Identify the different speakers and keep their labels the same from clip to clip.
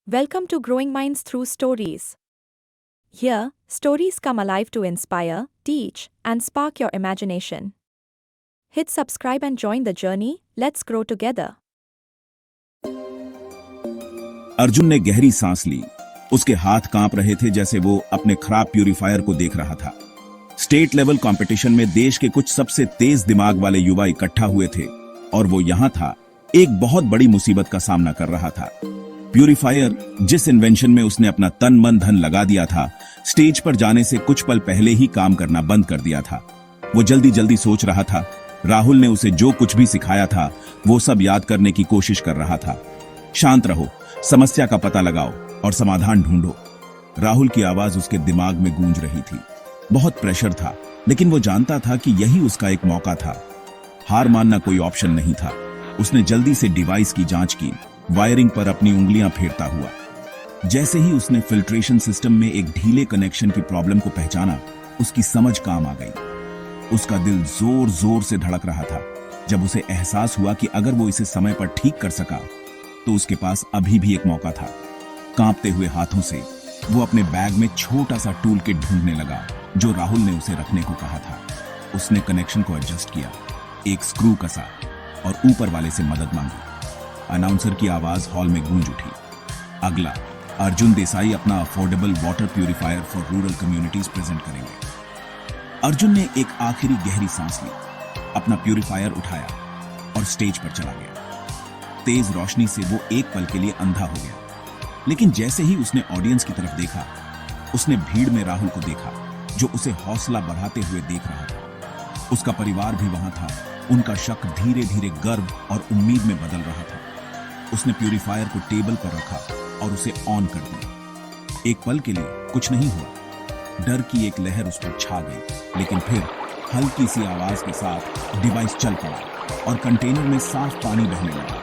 Speaker 1: Welcome to Growing Minds Through Stories. Here, stories come alive to inspire, teach, and spark your imagination. Hit subscribe and join the journey. Let's grow together.
Speaker 2: Arjun ने गहरी सांस ली। उसके हाथ कांप रहे थे जैसे वो अपने खराब प्यूरिफायर को देख रहा था। स्टेट लेवल कंपटीशन में देश के कुछ सबसे तेज दिमाग वाले युवा इकट्ठा हुए थे और वो यहां था, एक बहुत बड़ी मुसीबत का सामना कर रहा था। प्यूरिफायर, जिस इन्वेंशन में उसने अपना तन मन धन लगा दिया था, स्टेज पर जाने से कुछ पल पहले ही काम करना बंद कर दिया था। वो जल्दी जल्दी सोच रहा था। राहुल ने उसे जो कुछ भी सिखाया था वो सब याद करने की कोशिश कर रहा था। शांत रहो, समस्या का पता लगाओ और समाधान ढूंढो। राहुल की आवाज उसके दिमाग में गूंज रही थी। बहुत प्रेशर था, लेकिन वो जानता था कि यही उसका एक मौका था। हार मानना कोई ऑप्शन नहीं था। उसने जल्दी से डिवाइस की जांच की, वायरिंग पर अपनी उंगलियां फेरता हुआ। जैसे ही उसने फिल्ट्रेशन सिस्टम में एक ढीले कनेक्शन की प्रॉब्लम को पहचाना, उसकी समझ काम आ गई। उसका दिल जोर जोर से धड़क रहा था जब उसे एहसास हुआ कि अगर वो इसे समय पर ठीक कर सका तो उसके पास अभी भी एक मौका था। कांपते हुए हाथों से वो अपने बैग में छोटा सा टूल किट ढूंढने लगा जो राहुल ने उसे रखने को कहा था। उसने कनेक्शन को एडजस्ट किया, एक स्क्रू कसा और ऊपर वाले से मदद मांगी। अनाउंसर की आवाज हॉल में गूंज उठी। अगला, अर्जुन देसाई अपना affordable water purifier for rural communities present करेंगे। अर्जुन ने एक आखिरी गहरी सांस ली, अपना प्यूरिफायर उठाया और स्टेज पर चला गया। तेज रोशनी से वो एक पल के लिए अंधा हो गया, लेकिन जैसे ही उसने ऑडियंस की तरफ देखा, उसने भीड़ में राहुल को देखा जो उसे हौसला बढ़ाते हुए देख रहा था। उसका परिवार भी वहां था। उनका शक धीरे धीरे गर्व और उम्मीद में बदल रहा था। उसने प्यूरिफायर को टेबल पर रखा और उसे ऑन कर दिया। एक पल के लिए कुछ नहीं हुआ। डर की एक लहर उस पर छा गई, लेकिन फिर हल्की सी आवाज के साथ डिवाइस चल पड़ा और कंटेनर में साफ पानी बहने लगा।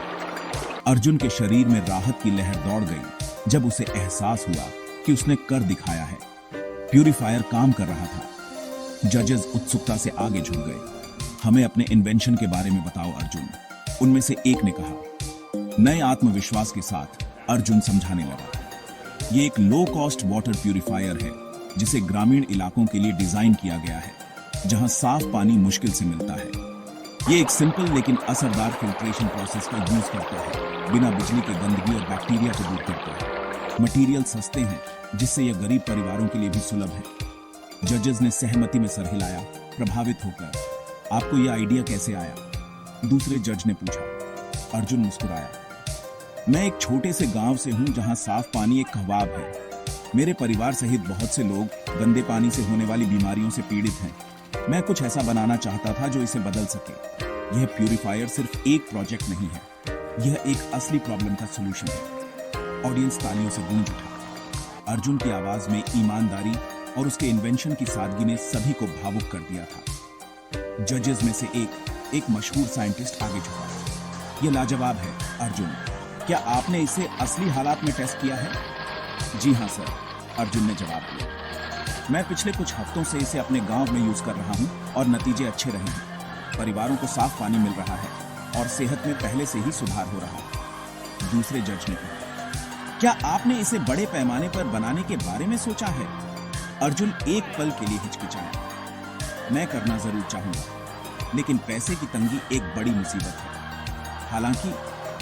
Speaker 2: अर्जुन के शरीर में राहत की लहर दौड़ गई जब उसे एहसास हुआ कि उसने कर दिखाया है। प्यूरिफायर काम कर रहा था। जजेस उत्सुकता से आगे झुक गए। हमें अपने इन्वेंशन के बारे में बताओ अर्जुन, उनमें से एक ने कहा। नए आत्मविश्वास के साथ अर्जुन समझाने लगा। ये एक लो कॉस्ट वाटर प्यूरिफायर है जिसे ग्रामीण इलाकों के लिए डिजाइन किया गया है, जहां साफ पानी मुश्किल से मिलता है। ये एक सिंपल लेकिन असरदार फिल्ट्रेशन प्रोसेस का यूज करता है, बिना बिजली के गंदगी और बैक्टीरिया को दूर करता है। मटेरियल सस्ते हैं, जिससे यह गरीब परिवारों के लिए भी सुलभ है। जजेस ने सहमति में सर हिलाया, प्रभावित होकर। आपको यह आइडिया कैसे आया? दूसरे जज ने पूछा। अर्जुन मुस्कुराया। मैं एक छोटे से गांव से हूं जहां साफ पानी एक ख्वाब है। मेरे परिवार सहित बहुत से लोग गंदे पानी से होने वाली बीमारियों से पीड़ित हैं। मैं कुछ ऐसा बनाना चाहता था जो इसे बदल सके। यह प्यूरिफायर सिर्फ एक प्रोजेक्ट नहीं है, यह एक असली प्रॉब्लम का सॉल्यूशन है। ऑडियंस तालियों से गूंज उठा। अर्जुन की आवाज में ईमानदारी और उसके इन्वेंशन की सादगी ने सभी को भावुक कर दिया था। जजेस में से एक मशहूर साइंटिस्ट आगे झुका। यह लाजवाब है अर्जुन, क्या आपने इसे असली हालात में टेस्ट किया है? जी हां सर, अर्जुन ने जवाब दिया। मैं पिछले कुछ हफ्तों से इसे अपने गांव में यूज कर रहा हूं और नतीजे अच्छे रहे हैं। परिवारों को साफ पानी मिल रहा है और सेहत में पहले से ही सुधार हो रहा है। दूसरे जज ने कहा। क्या आपने इसे बड़े पैमाने पर बनाने के बारे में सोचा है? अर्जुन एक पल के लिए हिचकिचाया। मैं करना जरूर चाहूंगा, लेकिन पैसे की तंगी एक बड़ी मुसीबत है। हालांकि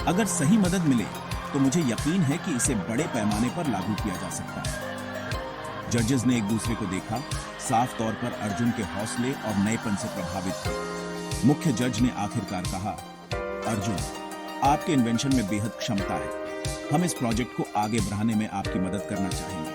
Speaker 2: अगर सही मदद मिले तो मुझे यकीन है कि इसे बड़े पैमाने पर लागू किया जा सकता है। जजेस ने एक दूसरे को देखा, साफ तौर पर अर्जुन के हौसले और नएपन से प्रभावित थे। मुख्य जज ने आखिरकार कहा, अर्जुन, आपके इन्वेंशन में बेहद क्षमता है। हम इस प्रोजेक्ट को आगे बढ़ाने में आपकी मदद करना चाहेंगे।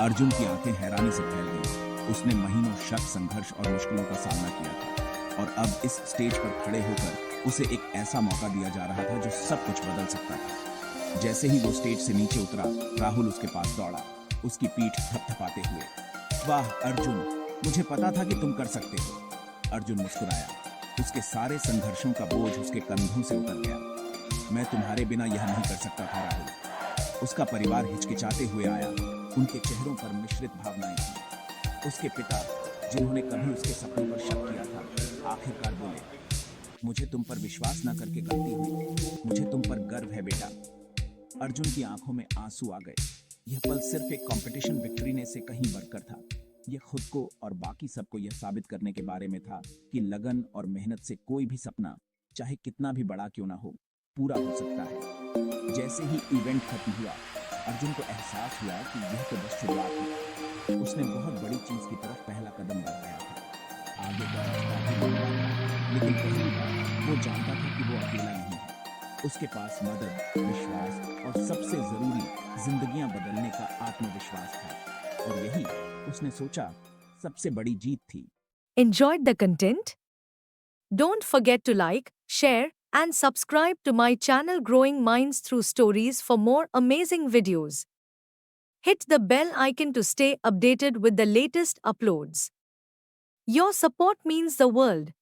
Speaker 2: अर्जुन की आंखें हैरानी से फैल गईं। उसने महीनों शक, संघर्ष और मुश्किलों का सामना किया था और अब इस स्टेज पर खड़े होकर उसे एक ऐसा मौका दिया जा रहा था जो सब कुछ बदल सकता था। जैसे ही वो स्टेज से नीचे उतरा, राहुल उसके पास दौड़ा, उसकी पीठ थपथपाते हुए। वाह अर्जुन, मुझे पता था कि तुम कर सकते हो। अर्जुन मुस्कुराया। उसके सारे संघर्षों का बोझ उसके कंधों से उतर गया। मैं तुम्हारे बिना यह नहीं कर सकता था राहुल। उसका परिवार हिचकिचाते हुए आया। उनके चेहरों पर मिश्रित भावनाएं थीं। उसके पिता, जिन्होंने कभी उसके सपनों पर शक किया था, आखिरकार बोले, मुझे तुम पर विश्वास न करके गलती हुई। मुझे तुम पर गर्व है बेटा। अर्जुन की आंखों में आंसू आ गए। यह पल सिर्फ एक कंपटीशन विक्ट्री से कहीं बढ़कर था। यह खुद को और बाकी सबको यह साबित करने के बारे में था कि लगन और मेहनत से कोई भी सपना, चाहे कितना भी बड़ा क्यों ना हो, पूरा हो सकता है। जैसे ही इवेंट खत्म हुआ, अर्जुन को एहसास हुआ कि यह तो बस शुरुआत है। उसने बहुत बड़ी चीज की तरफ पहला कदम बढ़ाया था। आगे का रास्ता भी लंबा था, लेकिन पहली बार वो जानता था कि वो अकेला नहीं है। उसके पास मदद, विश्वास और सबसे जरूरी जिंदगियां बदलने का आत्मविश्वास था। और यही उसने सोचा सबसे बड़ी जीत थी।
Speaker 3: Enjoyed the content? Don't forget to like, share, and subscribe to my channel Growing Minds Through Stories for more amazing videos. Hit the bell icon to stay updated with the latest uploads. Your support means the world.